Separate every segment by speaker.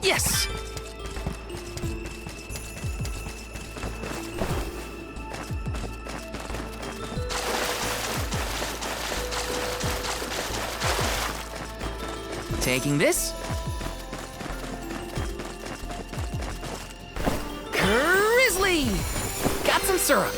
Speaker 1: Yes! Taking this. Grizzly! Got some syrup.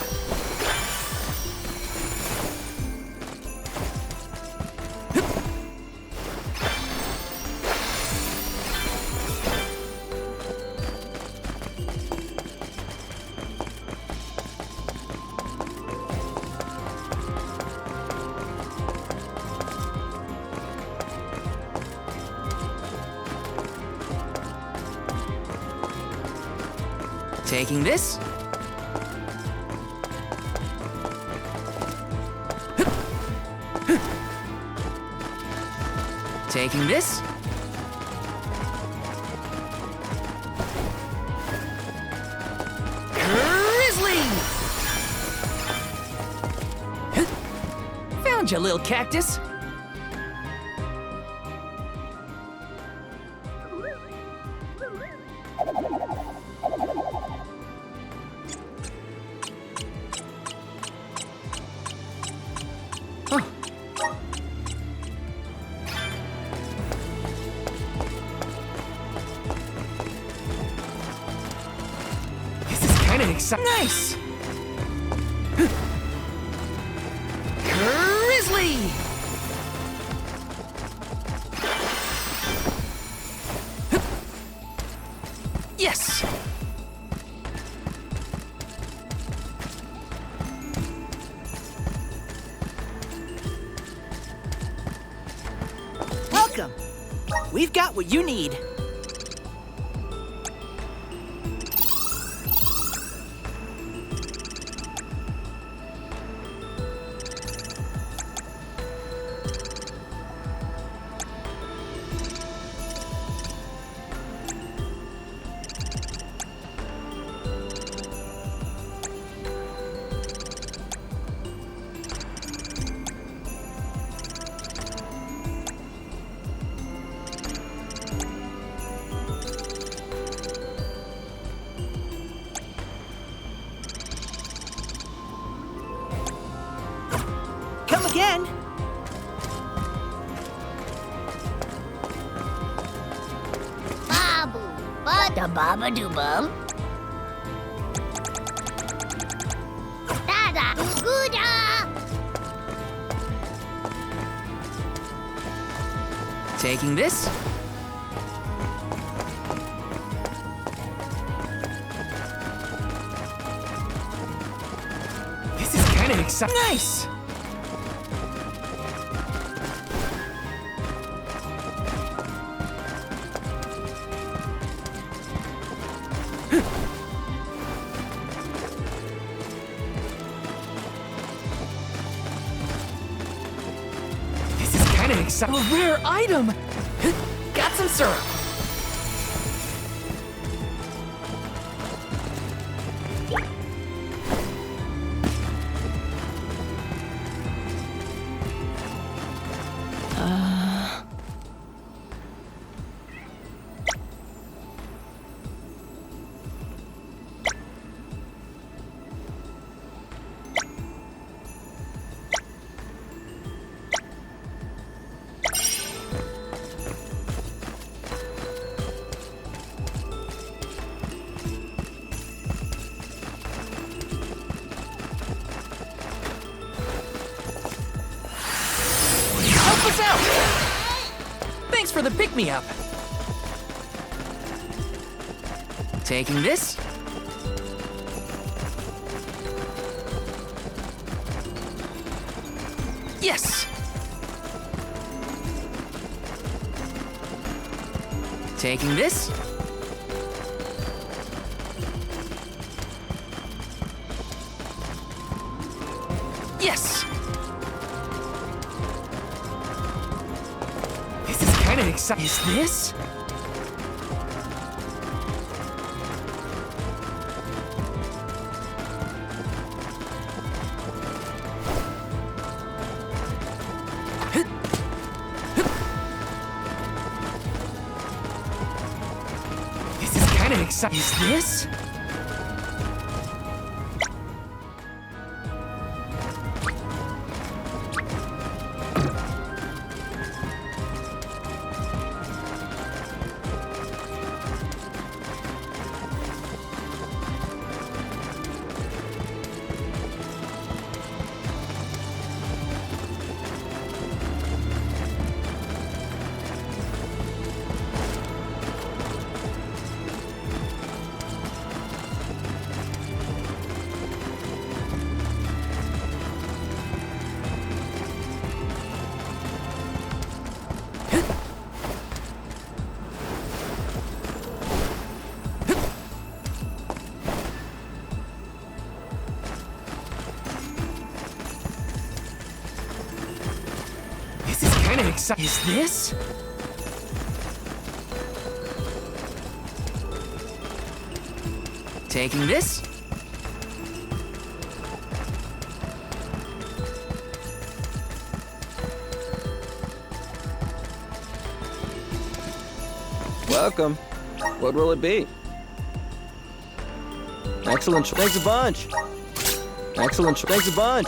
Speaker 1: Taking this. Taking this. Grizzly! Found you, little cactus. Nice! Grizzly! Yes!
Speaker 2: Welcome! We've got what you need. Come again!
Speaker 3: Babu, bada baba do bum. Dada, gooda.
Speaker 1: Taking this. This is kind of exciting. Nice! A rare item! Got some syrup. Help us out! Thanks for the pick-me-up. Taking this. Yes! Taking this. Yes! This is kind of exciting. Is this? exciting. Is this? Is this? Taking this?
Speaker 4: Welcome. What will it be? Excellent. Thanks a bunch. Excellent. Thanks a bunch.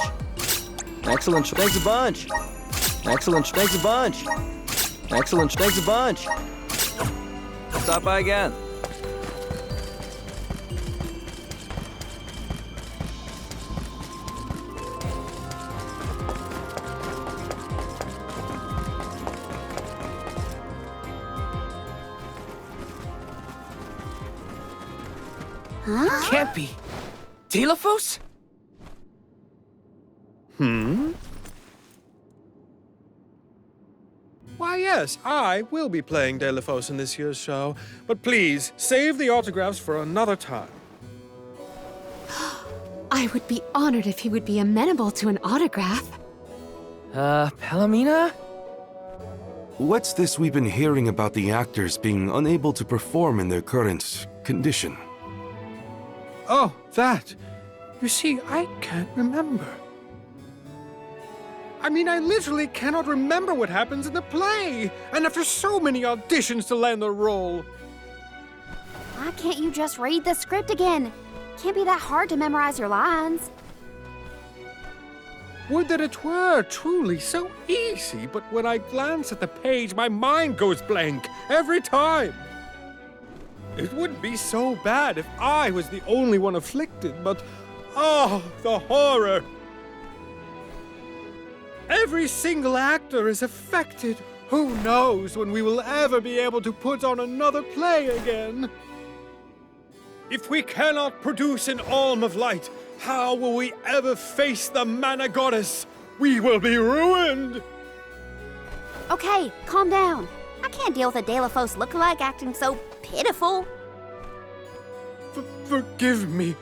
Speaker 4: Excellent. Thanks a bunch. Excellent. Thanks a bunch. Excellent. Thanks a bunch. Stop by again.
Speaker 3: Huh?
Speaker 1: Can't be. Telephos?
Speaker 5: Why, yes, I will be playing Delphos in this year's show, but please, save the autographs for another time.
Speaker 6: I would be honored if he would be amenable to an autograph.
Speaker 1: Palomina?
Speaker 7: What's this we've been hearing about the actors being unable to perform in their current condition?
Speaker 5: Oh, that. You see, I can't remember. I mean, I literally cannot remember what happens in the play, and after so many auditions to land the role.
Speaker 3: Why can't you just read the script again? Can't be that hard to memorize your lines.
Speaker 5: Would that it were truly so easy, but when I glance at the page, my mind goes blank every time. It wouldn't be so bad if I was the only one afflicted, but oh, the horror! Every single actor is affected. Who knows when we will ever be able to put on another play again? If we cannot produce an Alm of Light, how will we ever face the Mana Goddess? We will be ruined!
Speaker 3: Okay, calm down. I can't deal with a Delphos lookalike acting so pitiful.
Speaker 5: Forgive me.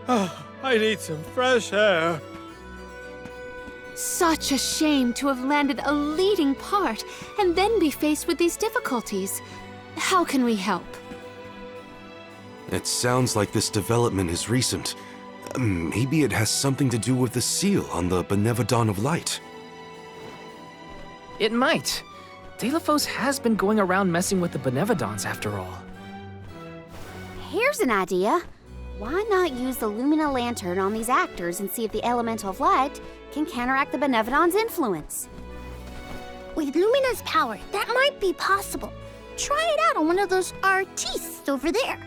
Speaker 5: Oh, I need some fresh air.
Speaker 6: Such a shame to have landed a leading part and then be faced with these difficulties. How can we help?
Speaker 7: It sounds like this development is recent. Maybe it has something to do with the seal on the Benevodon of Light.
Speaker 1: It might. Telephos has been going around messing with the Benevodons after all.
Speaker 3: Here's an idea. Why not use the Lumina Lantern on these actors and see if the Elemental of Light can counteract the Benevodon's influence?
Speaker 8: With Lumina's power, that might be possible. Try it out on one of those artistes over there.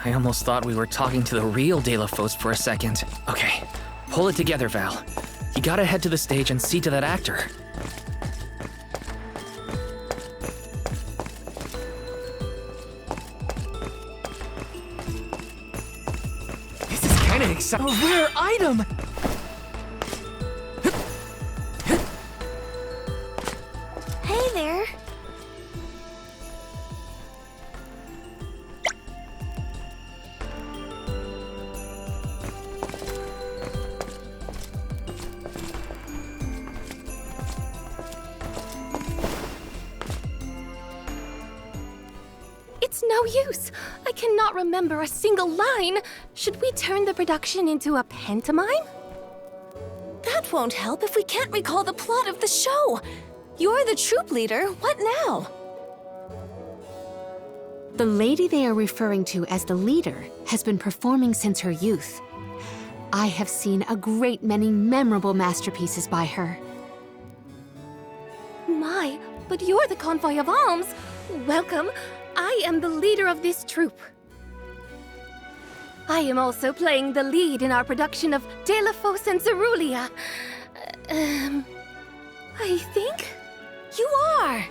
Speaker 1: I almost thought we were talking to the real Telephos for a second. Okay, pull it together, Val. You gotta head to the stage and see to that actor. This is kinda exciting. A rare item!
Speaker 8: Hey there.
Speaker 9: It's no use. I cannot remember a single line. Should we turn the production into a pantomime? That that won't help if we can't recall the plot of the show. You're the troop leader. What now?
Speaker 6: The lady they are referring to as the leader has been performing since her youth. I have seen a great many memorable masterpieces by her.
Speaker 9: My, but you're the convoy of alms. Welcome. I am the leader of this troop. I am also playing the lead in our production of De La Fosse and Cerulia. I think you are.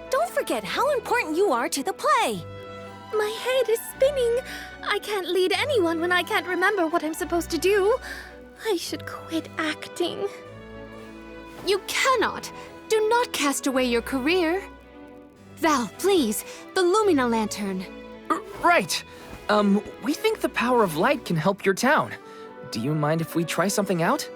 Speaker 9: Don't forget how important you are to the play. My head is spinning. I can't lead anyone when I can't remember what I'm supposed to do. I should quit acting.
Speaker 6: You cannot! Do not cast away your career. Val, please, the Lumina Lantern.
Speaker 1: Right. We think the power of light can help your town. Do you mind if we try something out?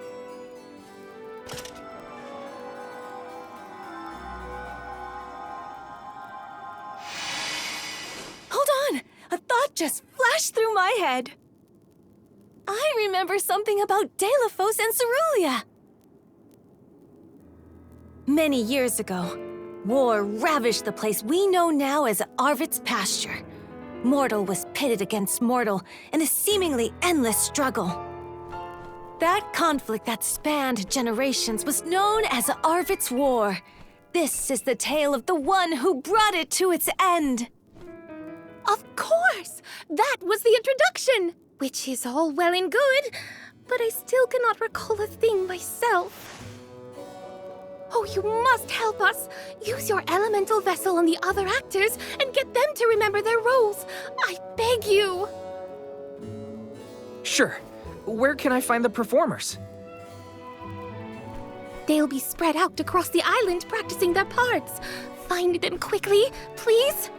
Speaker 9: Hold on! A thought just flashed through my head. I remember something about De La Fosse and Cerulia. Many years ago, war ravaged the place we know now as Arvid's pasture. Mortal was pitted against mortal in a seemingly endless struggle. That conflict that spanned generations was known as Arvid's War. This is the tale of the one who brought it to its end.
Speaker 6: Of course! That was the introduction!
Speaker 9: Which is all well and good, but I still cannot recall a thing myself. Oh, you must help us! Use your elemental vessel on the other actors and get them to remember their roles. I beg you!
Speaker 1: Sure. Where can I find the performers?
Speaker 9: They'll be spread out across the island practicing their parts. Find them quickly, please.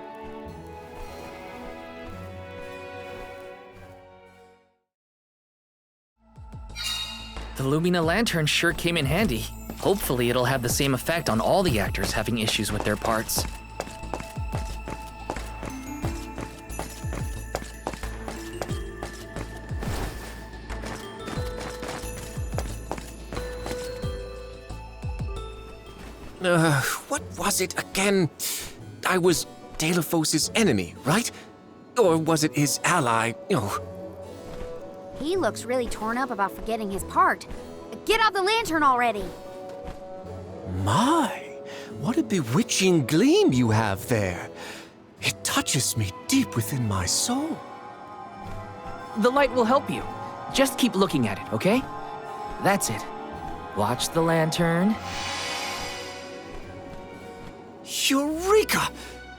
Speaker 1: The Lumina Lantern sure came in handy. Hopefully it'll have the same effect on all the actors having issues with their parts.
Speaker 10: What was it again? I was De La Fosse's enemy, right? Or was it his ally? Oh.
Speaker 3: He looks really torn up about forgetting his part. Get out the lantern already!
Speaker 10: My, what a bewitching gleam you have there. It touches me deep within my soul.
Speaker 1: The light will help you. Just keep looking at it, okay? That's it. Watch the lantern.
Speaker 10: Eureka!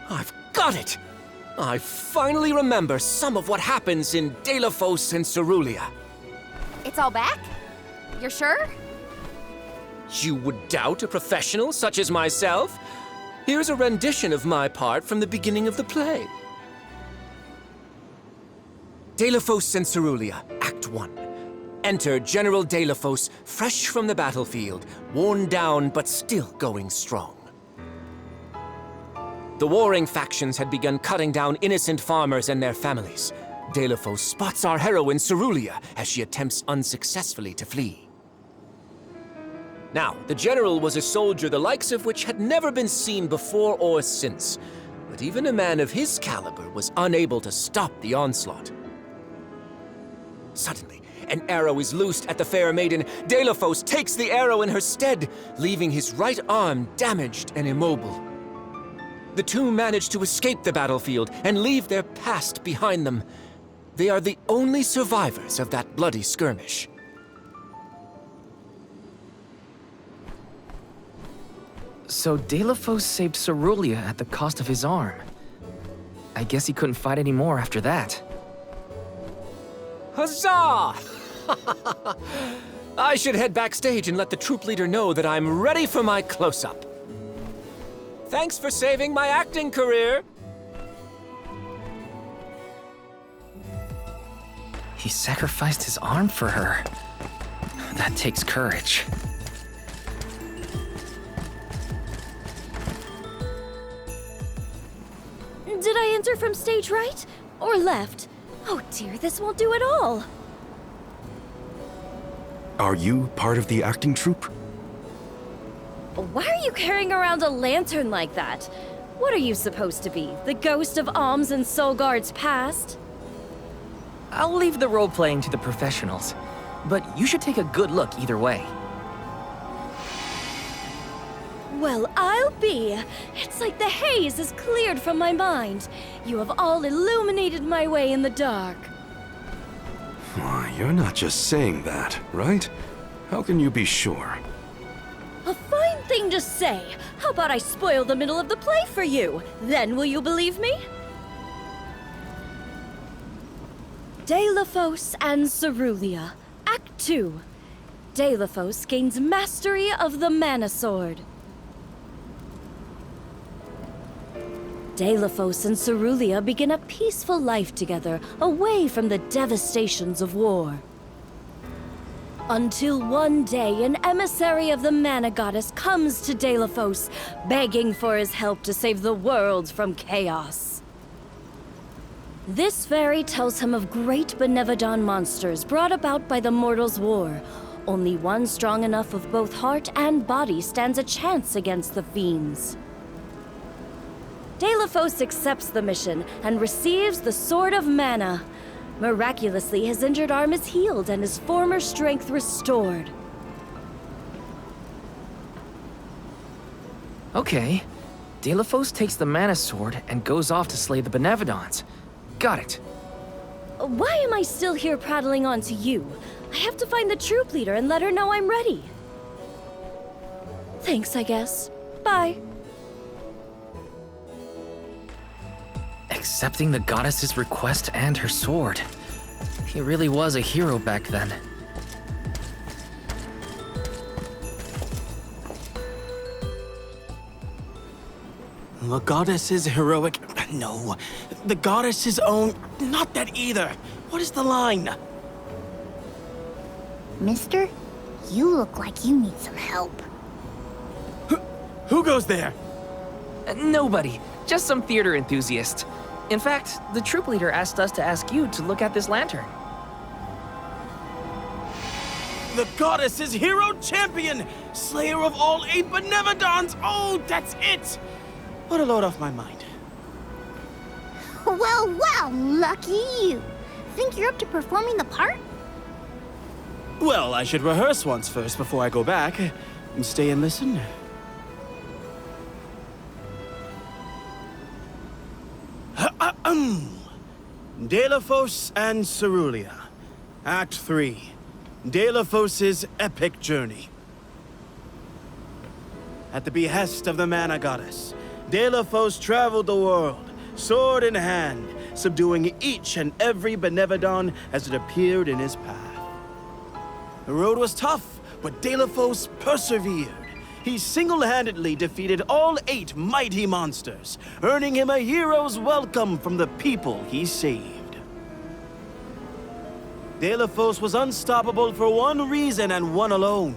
Speaker 10: I've got it! I finally remember some of what happens in De La Fosse and Cerulia.
Speaker 3: It's all back? You're sure?
Speaker 10: You would doubt a professional such as myself? Here's a rendition of my part from the beginning of the play. De La Fosse and Cerulia, Act 1. Enter General De La Fosse, fresh from the battlefield, worn down but still going strong. The warring factions had begun cutting down innocent farmers and their families. De La Fosse spots our heroine Cerulia as she attempts unsuccessfully to flee. Now, the general was a soldier the likes of which had never been seen before or since, but even a man of his caliber was unable to stop the onslaught. Suddenly, an arrow is loosed at the fair maiden. De La Fosse takes the arrow in her stead, leaving his right arm damaged and immobile. The two manage to escape the battlefield and leave their past behind them. They are the only survivors of that bloody skirmish.
Speaker 1: So De La Fosse saved Cerulia at the cost of his arm. I guess he couldn't fight anymore after that.
Speaker 10: Huzzah! I should head backstage and let the troop leader know that I'm ready for my close-up. Thanks for saving my acting career.
Speaker 1: He sacrificed his arm for her. That takes courage.
Speaker 9: Did I enter from stage right or left? Oh dear, this won't do at all.
Speaker 7: Are you part of the acting troupe?
Speaker 11: Why are you carrying around a lantern like that? What are you supposed to be? The ghost of Alms and Solgard's past?
Speaker 1: I'll leave the role playing to the professionals, but you should take a good look either way.
Speaker 11: Well, I'll be. It's like the haze is cleared from my mind. You have all illuminated my way in the dark.
Speaker 7: Why, you're not just saying that, right? How can you be sure?
Speaker 11: A fine thing to say. How about I spoil the middle of the play for you? Then will you believe me? Deilophos and Cerulia, Act 2. Deilophos gains mastery of the Mana Sword. Deilophos and Cerulia begin a peaceful life together, away from the devastations of war. Until one day, an emissary of the Mana Goddess comes to Deilophos, begging for his help to save the world from chaos. This fairy tells him of great Benevodon monsters brought about by the Mortals' War. Only one strong enough of both heart and body stands a chance against the fiends. Deilophos accepts the mission and receives the Sword of Mana. Miraculously, his injured arm is healed and his former strength restored.
Speaker 1: Okay. Deilophos takes the Mana Sword and goes off to slay the Benevodons. Got it.
Speaker 11: Why am I still here prattling on to you? I have to find the troop leader and let her know I'm ready. Thanks, I guess. Bye.
Speaker 1: Accepting the goddess's request and her sword. He really was a hero back then.
Speaker 2: The goddess's heroic... No. The goddess's own... Not that either. What is the line?
Speaker 8: Mister, you look like you need some help.
Speaker 2: Who goes there?
Speaker 1: Nobody. Just some theater enthusiast. In fact, the troop leader asked us to ask you to look at this lantern.
Speaker 2: The goddess's hero champion! Slayer of all 8 Benevodons! Oh, that's it! What a load off my mind.
Speaker 8: Well, well, lucky you. Think you're up to performing the part?
Speaker 2: Well, I should rehearse once first before I go back. And stay and listen. Deilophos and Cerulia. Act 3. Deilophos' epic journey. At the behest of the Mana Goddess, Deilophos traveled the world, sword in hand, subduing each and every Benevodon as it appeared in his path. The road was tough, but Deilophos persevered. He single-handedly defeated all 8 mighty monsters, earning him a hero's welcome from the people he saved. Deilophos was unstoppable for one reason and one alone.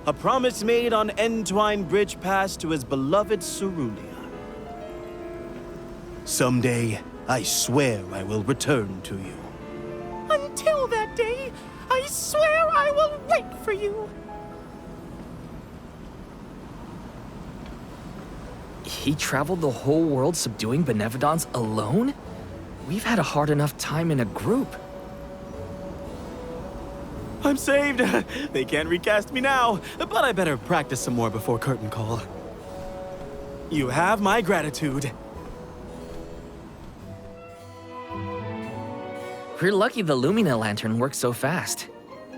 Speaker 2: A promise made on Entwine Bridge Pass to his beloved Cerulia. Someday, I swear I will return to you. Until that day, I swear I will wait for you.
Speaker 1: He traveled the whole world subduing Benevodons alone? We've had a hard enough time in a group.
Speaker 2: I'm saved. They can't recast me now, but I better practice some more before curtain call. You have my gratitude.
Speaker 1: We're lucky the Lumina lantern works so fast.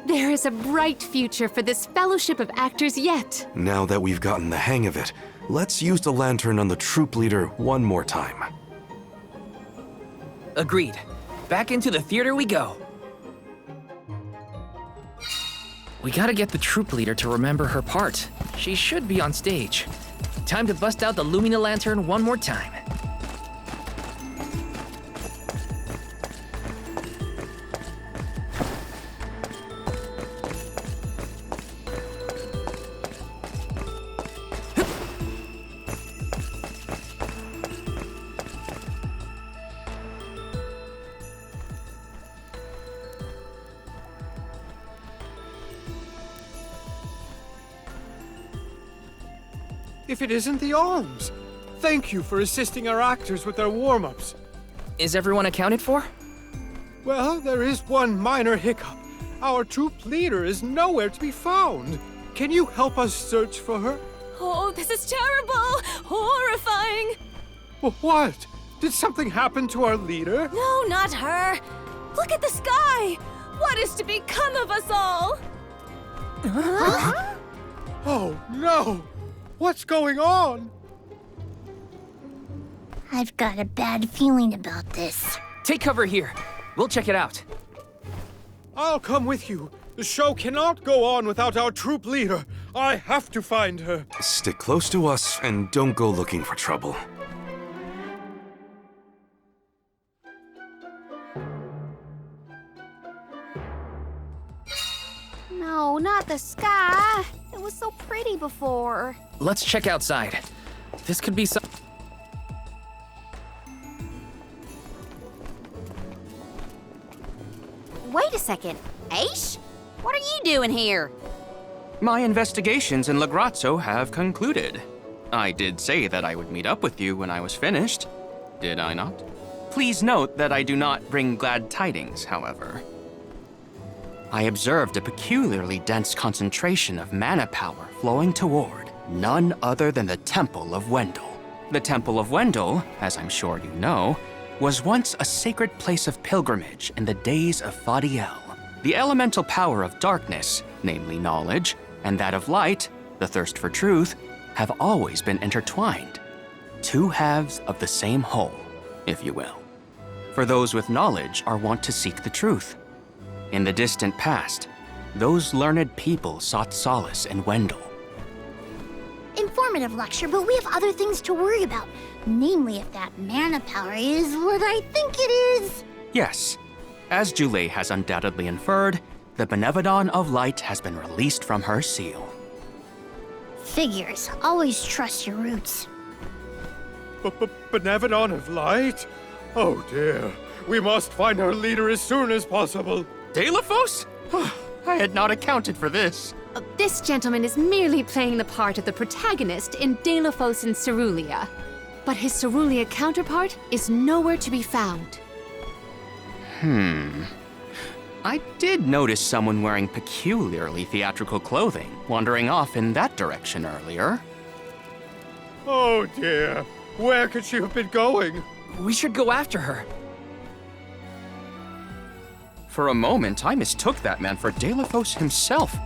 Speaker 6: There is a bright future for this fellowship of actors yet.
Speaker 7: Now that we've gotten the hang of it, let's use the lantern on the troop leader one more time.
Speaker 1: Agreed. Back into the theater we go. We gotta get the troop leader to remember her part. She should be on stage. Time to bust out the Lumina lantern one more time.
Speaker 5: if it isn't the alms? Thank you for assisting our actors with their warm-ups.
Speaker 1: Is everyone accounted for?
Speaker 5: Well, there is one minor hiccup. Our troop leader is nowhere to be found. Can you help us search for her?
Speaker 9: Oh, this is terrible! Horrifying!
Speaker 5: What? Did something happen to our leader?
Speaker 9: No, not her! Look at the sky! What is to become of us all?
Speaker 5: Oh, no! What's going on?
Speaker 8: I've got a bad feeling about this.
Speaker 1: Take cover here. We'll check it out.
Speaker 5: I'll come with you. The show cannot go on without our troop leader. I have to find her.
Speaker 7: Stick close to us and don't go looking for trouble.
Speaker 3: No, not the sky. It was so pretty before.
Speaker 1: Let's check outside. This could be some...
Speaker 3: Wait a second. Aish? What are you doing here?
Speaker 12: My investigations in Lagrazzo have concluded. I did say that I would meet up with you when I was finished, did I not? Please note that I do not bring glad tidings, however. I observed a peculiarly dense concentration of mana power flowing toward none other than the Temple of Wendel. The Temple of Wendel, as I'm sure you know, was once a sacred place of pilgrimage in the days of Fadiel. The elemental power of darkness, namely knowledge, and that of light, the thirst for truth, have always been intertwined. Two halves of the same whole, if you will. For those with knowledge are wont to seek the truth. In the distant past, those learned people sought solace in Wendel.
Speaker 8: Informative lecture, but we have other things to worry about. Namely, if that mana power is what I think it is.
Speaker 12: Yes, as Julie has undoubtedly inferred, the Benevodon of Light has been released from her seal.
Speaker 8: Figures. Always trust your roots.
Speaker 5: Benevodon of Light? Oh dear. We must find our leader as soon as possible.
Speaker 12: Delaphos? I had not accounted for this.
Speaker 6: This gentleman is merely playing the part of the protagonist in Delaphos and Cerulia. But his Cerulia counterpart is nowhere to be found.
Speaker 12: I did notice someone wearing peculiarly theatrical clothing wandering off in that direction earlier.
Speaker 5: Oh dear. Where could she have been going?
Speaker 1: We should go after her.
Speaker 12: For a moment, I mistook that man for Delaphos himself.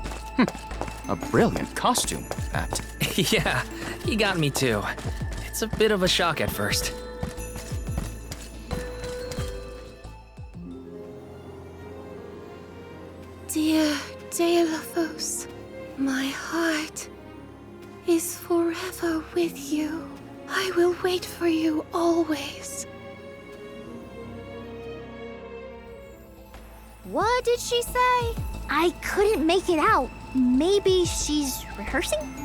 Speaker 12: A brilliant costume, that.
Speaker 1: Yeah, he got me too. It's a bit of a shock at first.
Speaker 6: Dear Delaphos, my heart is forever with you. I will wait for you always.
Speaker 3: What did she say?
Speaker 8: I couldn't make it out. Maybe she's rehearsing?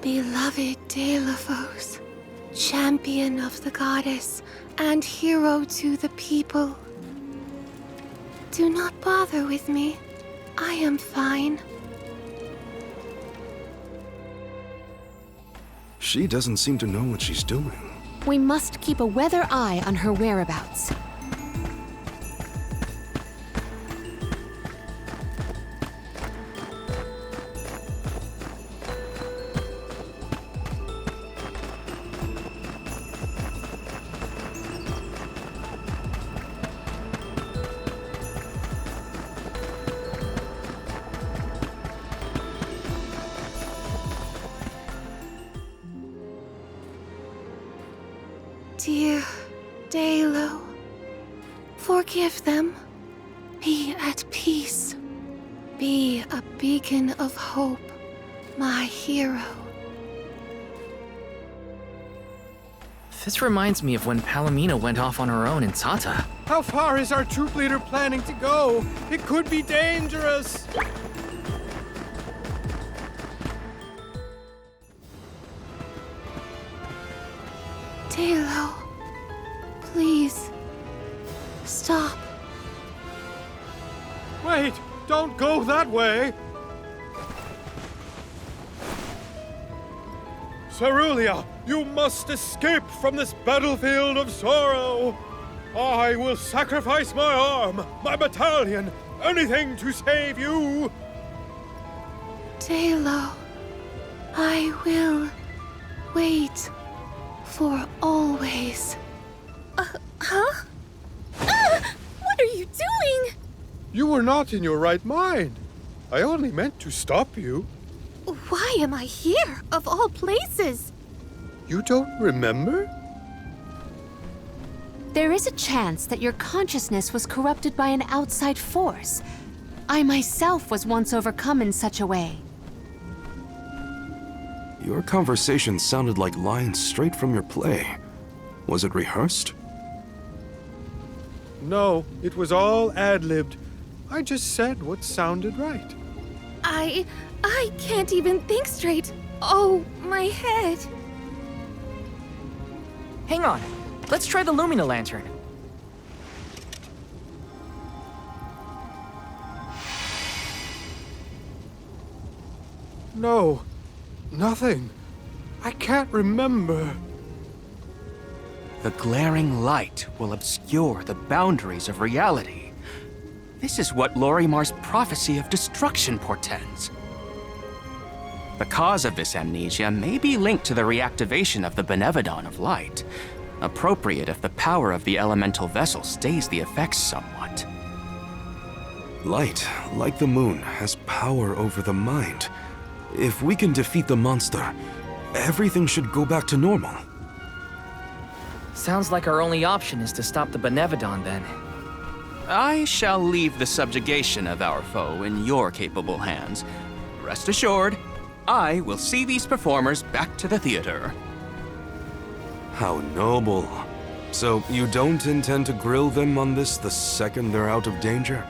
Speaker 6: Beloved Delaphos, champion of the goddess and hero to the people. Do not bother with me. I am fine.
Speaker 7: She doesn't seem to know what she's doing.
Speaker 6: We must keep a weather eye on her whereabouts. Dear Dalo, forgive them. Be at peace. Be a beacon of hope, my hero.
Speaker 1: This reminds me of when Palomino went off on her own in Tata.
Speaker 5: How far is our troop leader planning to go? It could be dangerous!
Speaker 6: Dalo, please, stop.
Speaker 5: Wait! Don't go that way! Cerulia, you must escape from this battlefield of sorrow! I will sacrifice my arm, my battalion, anything to save you!
Speaker 6: Dalo, I will wait for always.
Speaker 8: Huh? What are you doing?
Speaker 5: You were not in your right mind. I only meant to stop you.
Speaker 6: Why am I here, of all places?
Speaker 5: You don't remember?
Speaker 13: There is a chance that your consciousness was corrupted by an outside force. I myself was once overcome in such a way.
Speaker 7: Your conversation sounded like lines straight from your play. Was it rehearsed?
Speaker 5: No, it was all ad-libbed. I just said what sounded right.
Speaker 6: I can't even think straight. Oh, my head.
Speaker 1: Hang on. Let's try the Lumina Lantern.
Speaker 5: No, nothing. I can't remember.
Speaker 12: The glaring light will obscure the boundaries of reality. This is what Lorimar's prophecy of destruction portends. The cause of this amnesia may be linked to the reactivation of the Benevodon of Light, appropriate if the power of the elemental vessel stays the effects somewhat.
Speaker 7: Light, like the moon, has power over the mind. If we can defeat the monster, everything should go back to normal.
Speaker 1: Sounds like our only option is to stop the Benevodon then.
Speaker 12: I shall leave the subjugation of our foe in your capable hands. Rest assured, I will see these performers back to the theater.
Speaker 7: How noble. So you don't intend to grill them on this the second they're out of danger?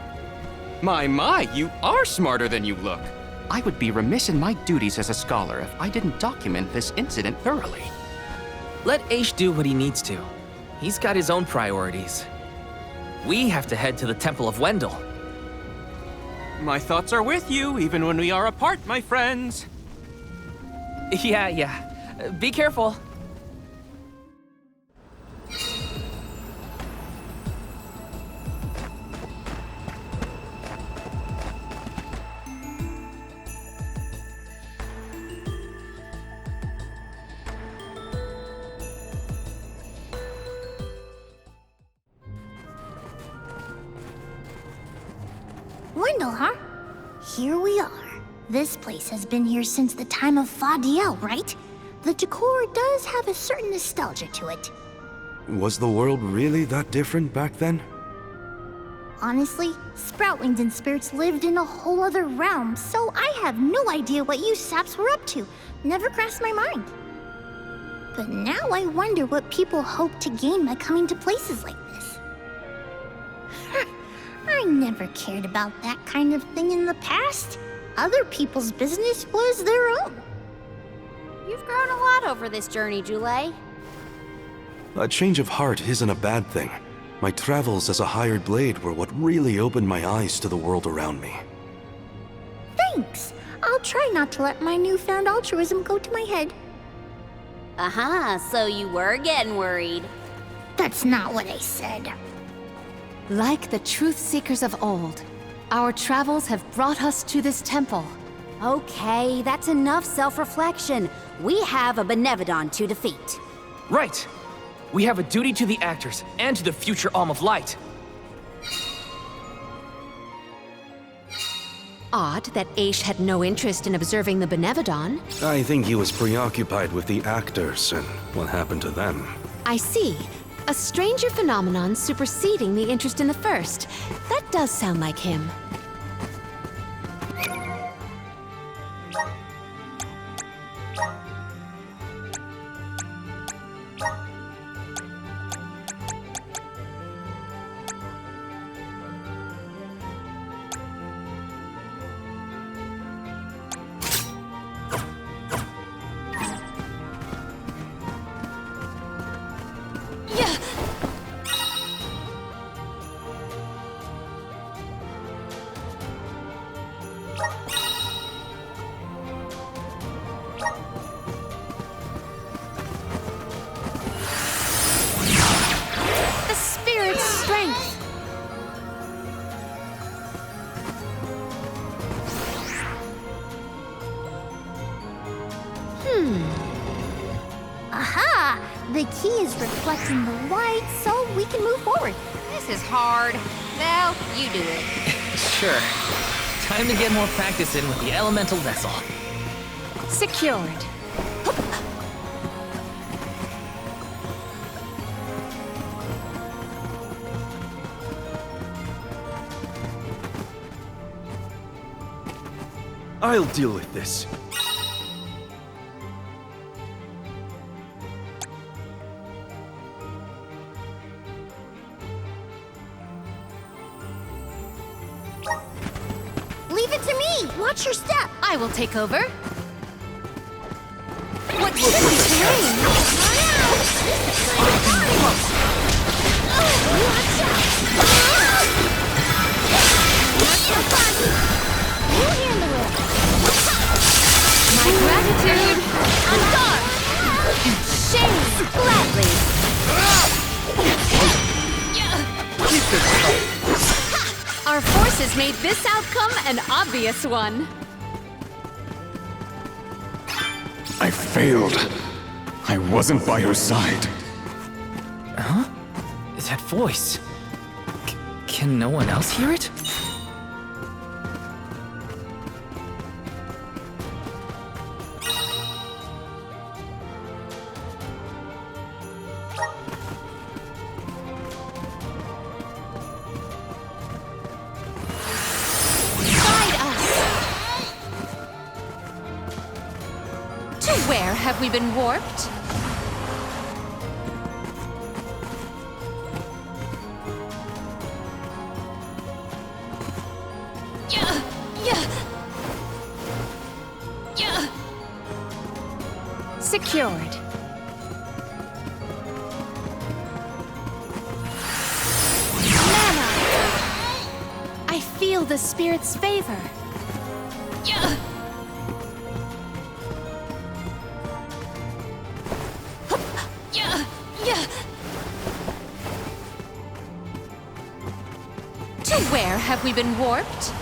Speaker 12: My, you are smarter than you look. I would be remiss in my duties as a scholar if I didn't document this incident thoroughly.
Speaker 1: Let Aish do what he needs to. He's got his own priorities. We have to head to the Temple of Wendell.
Speaker 12: My thoughts are with you, even when we are apart, my friends.
Speaker 1: Yeah. Be careful.
Speaker 8: Wendell, huh? Here we are. This place has been here since the time of Fadiel, right? The decor does have a certain nostalgia to it.
Speaker 7: Was the world really that different back then?
Speaker 8: Honestly, Sproutlings and spirits lived in a whole other realm, so I have no idea what you saps were up to. Never crossed my mind. But now I wonder what people hope to gain by coming to places like this. I never cared about that kind of thing in the past. Other people's business was their own.
Speaker 3: You've grown a lot over this journey, Jule.
Speaker 7: A change of heart isn't a bad thing. My travels as a hired blade were what really opened my eyes to the world around me.
Speaker 8: Thanks. I'll try not to let my newfound altruism go to my head.
Speaker 3: So you were getting worried.
Speaker 8: That's not what I said.
Speaker 13: Like the truth seekers of old, our travels have brought us to this temple.
Speaker 3: Okay, that's enough self-reflection. We have a Benevodon to defeat.
Speaker 1: Right. We have a duty to the actors and to the future Alm of Light.
Speaker 13: Odd that Aish had no interest in observing the Benevodon.
Speaker 7: I think he was preoccupied with the actors and what happened to them.
Speaker 13: I see. A stranger phenomenon superseding the interest in the first. That does sound like him.
Speaker 11: The spirit's strength!
Speaker 8: Aha! The key is reflecting the light, so we can move forward.
Speaker 13: This is hard. Well, you do it.
Speaker 1: Sure. Time to get more practice in with the elemental vessel.
Speaker 11: Secured.
Speaker 4: I'll deal with this.
Speaker 8: Leave it to me! Watch your step!
Speaker 13: I will take over.
Speaker 11: What tricky terrain! My gratitude! On guard! Shame! Gladly! Our forces made this outcome an obvious one.
Speaker 14: I failed. I wasn't by her side.
Speaker 1: Huh? That voice. Can no one else hear it?
Speaker 13: Where have we been warped?
Speaker 11: Secured. Mana! I feel the spirit's favor.
Speaker 13: Where have we been warped?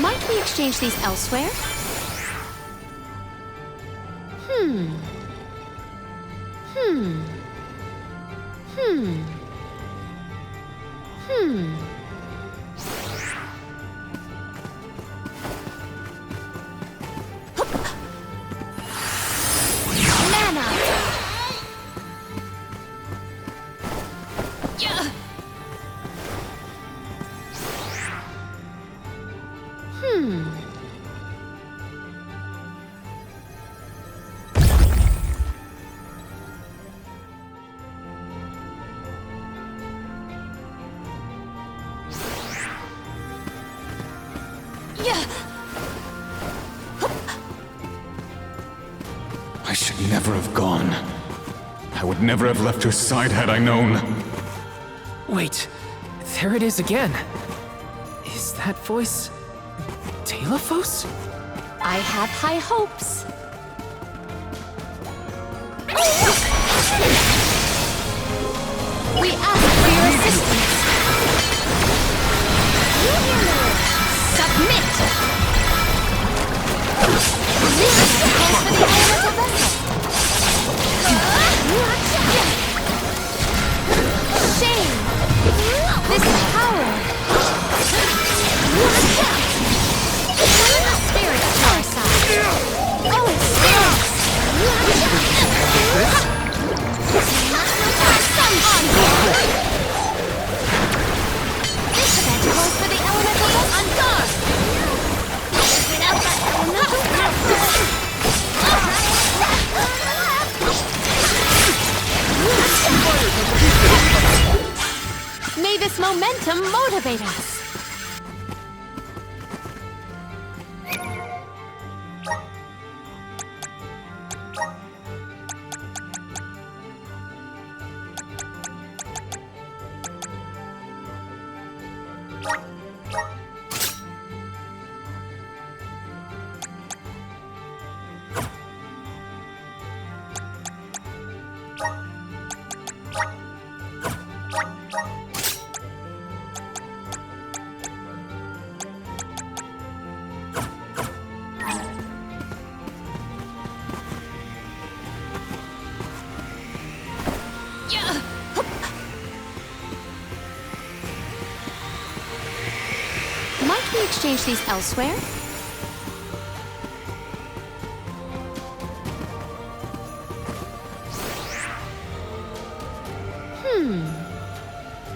Speaker 11: Might we exchange these elsewhere?
Speaker 14: I should never have gone. I would never have left her side had I known.
Speaker 1: Wait, there it is again. Is that voice Telephos?
Speaker 11: I have high hopes.
Speaker 13: We ask for your assistance. Submit! This calls for the elemental vessel. Shame! This power! Summon the spirits to our side. Oh, spirits! Some on board! This event calls for the elemental vessel. to motivate us. Might we exchange these elsewhere?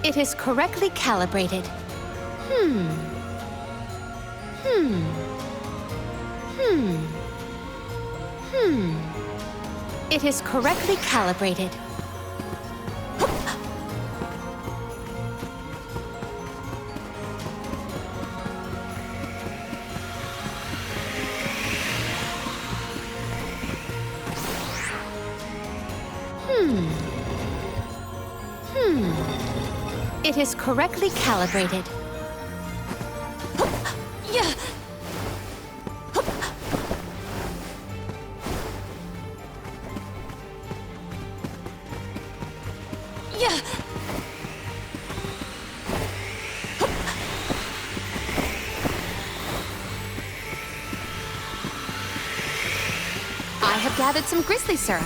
Speaker 13: It is correctly calibrated. It is correctly calibrated. It is correctly calibrated. Yeah. Yeah. I have gathered some grizzly syrup.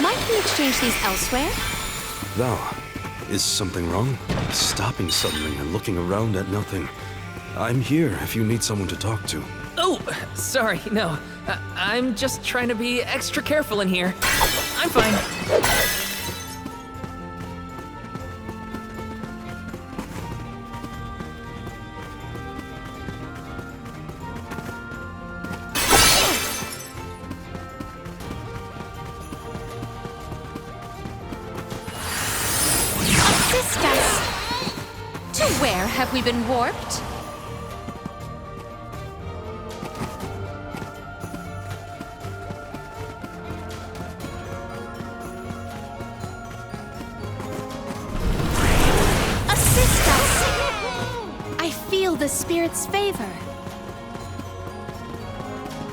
Speaker 13: Might we exchange these elsewhere?
Speaker 7: Val, is something wrong? Stopping suddenly and looking around at nothing. I'm here if you need someone to talk to.
Speaker 1: Oh, sorry, no. I'm just trying to be extra careful in here. I'm fine.
Speaker 13: Assist us! To where have we been warped? Assist us! I feel the spirit's favor.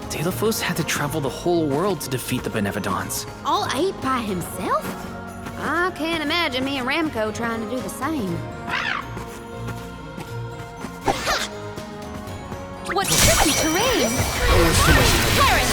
Speaker 1: Delafos had to travel the whole world to defeat the Benevodons.
Speaker 3: All 8 by himself? I can't imagine me and Ramco trying to do the same.
Speaker 13: What tricky terrain! Perish!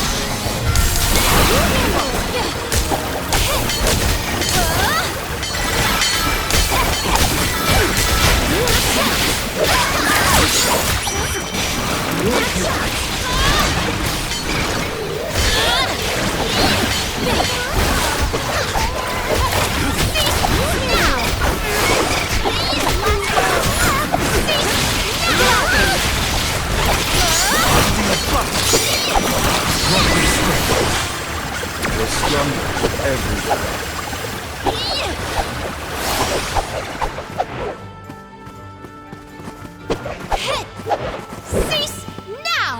Speaker 7: We're stronger every day.
Speaker 13: Cease now!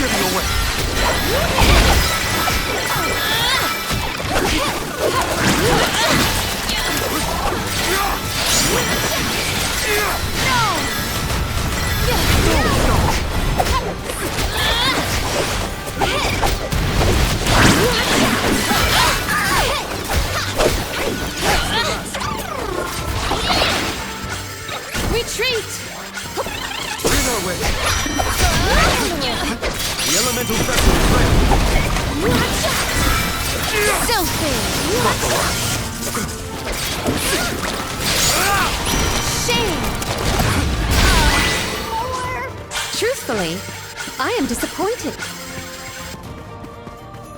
Speaker 4: giving away.
Speaker 11: Retreat!
Speaker 4: In our way. The elemental vessel is ready.
Speaker 11: Selfie! Shame! Truthfully, I am disappointed.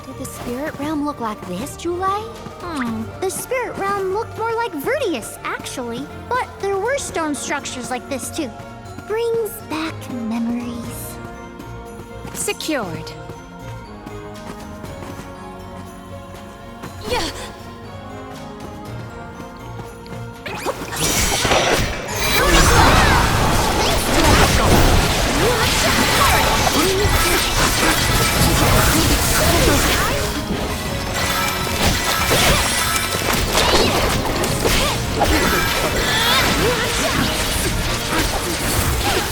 Speaker 3: Did the spirit realm look like this, Julie?
Speaker 8: The spirit realm looked more like Vertius, actually. But there were stone structures like this, too. Brings back memories.
Speaker 11: Secured. Yeah.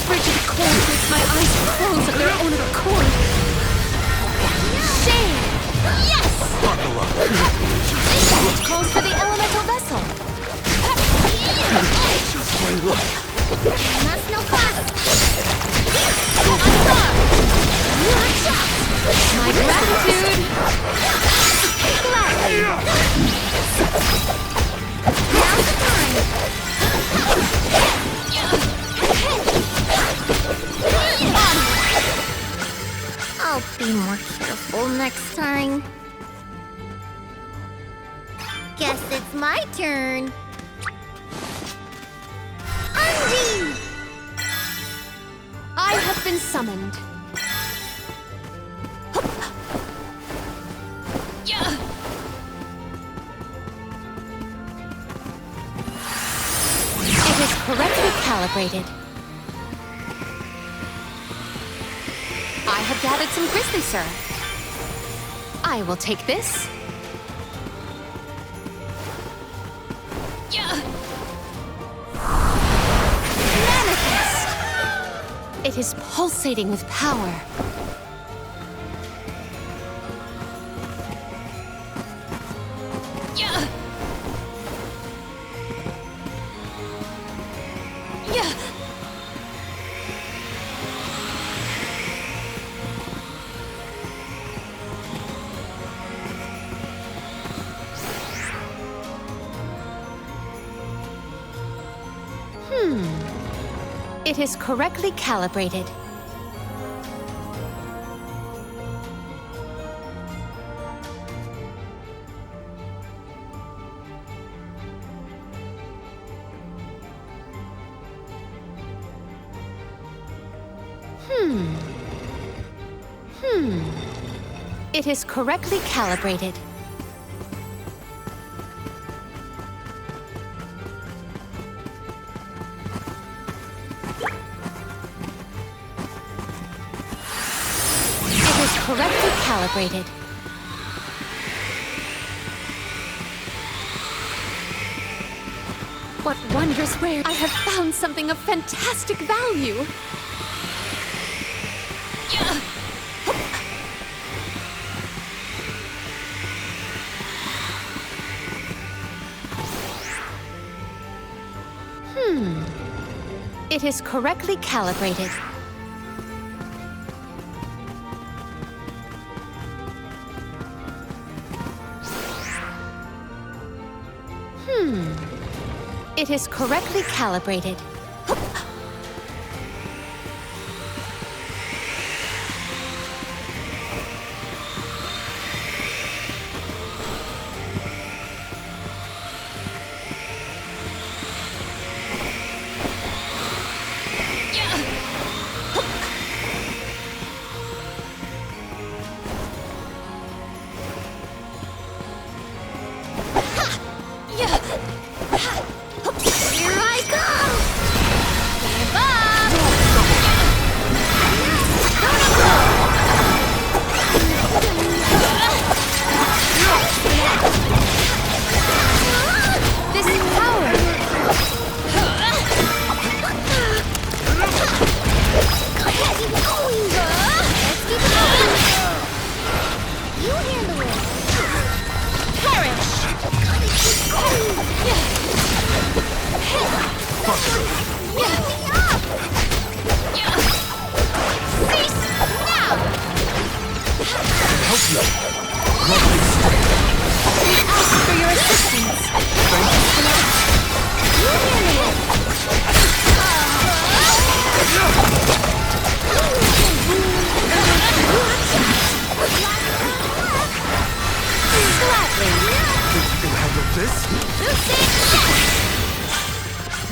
Speaker 11: Frigid cold makes my eyes close of their own accord. Shame! Yes! Calls for the elemental vessel.
Speaker 8: That's no fun.
Speaker 11: My gratitude.
Speaker 8: Gladly. Now's the time. I'll be more careful next time. Guess it's my turn. Undine!
Speaker 11: I have been summoned. It is correctly calibrated. I have gathered some grizzly syrup. I will take this. Manifest! It is pulsating with power. It is correctly calibrated. It is correctly calibrated. Correctly calibrated. What wondrous rare! I have found something of fantastic value. It is correctly calibrated. It is correctly calibrated.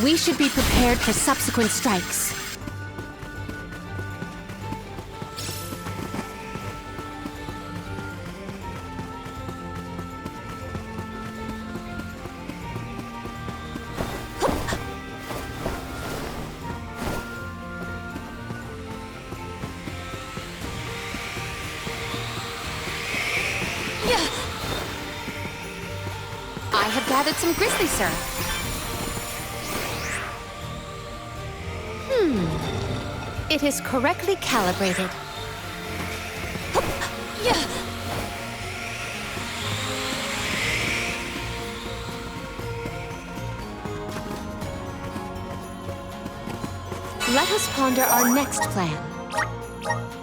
Speaker 13: We should be prepared for subsequent strikes.
Speaker 3: I have gathered some grizzly syrup.
Speaker 13: It is correctly calibrated. Let us ponder our next plan.